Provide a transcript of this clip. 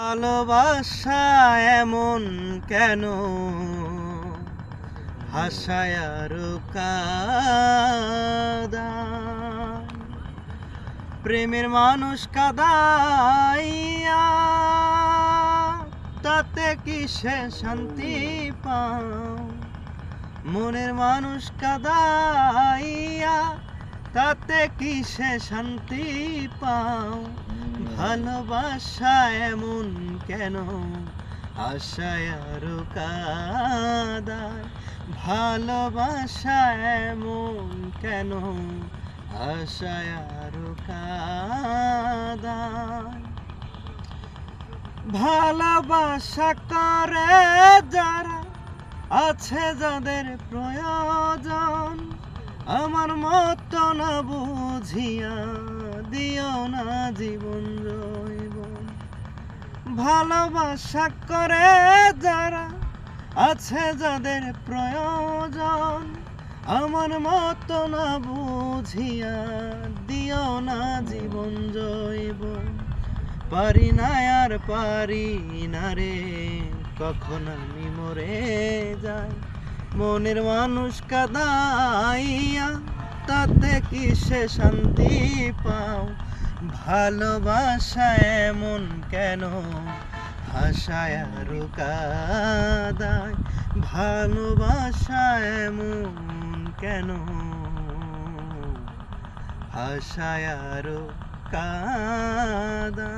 ভালোবাসা এমন কেন ভাষায় আরো কাদায়, প্রেমের মানুষ কাদাইয়া তাতে কিসে শান্তি পাও, মনের মানুষ কাদাইয়া তাতে কিসে শান্তি পাও। ভালোবাসা এমন কেন আশায় আরো কাদায়, ভালোবাসা এমন কেন আশায় আরো কাদায়। ভালোবাসা করে যারা আছে যাদের প্রয়োজন, আমার মতো না বুঝিয়া দিও না জীবন জৈবন। ভালোবাসা করে যারা আছে যাদের প্রয়োজন, আমার মতো না বুঝিয়া দিও না জীবন জৈবন। পারি না আর পারি না রে কখন আমি মরে যাই, মনের মানুষ কাদাইয়া তাতে কিসে শান্তি পাও। ভালোবাসা এমন কেন ভাষায় আরো কাদায়, ভালোবাসা এমন কেন ভাষায় আরো কাদায়।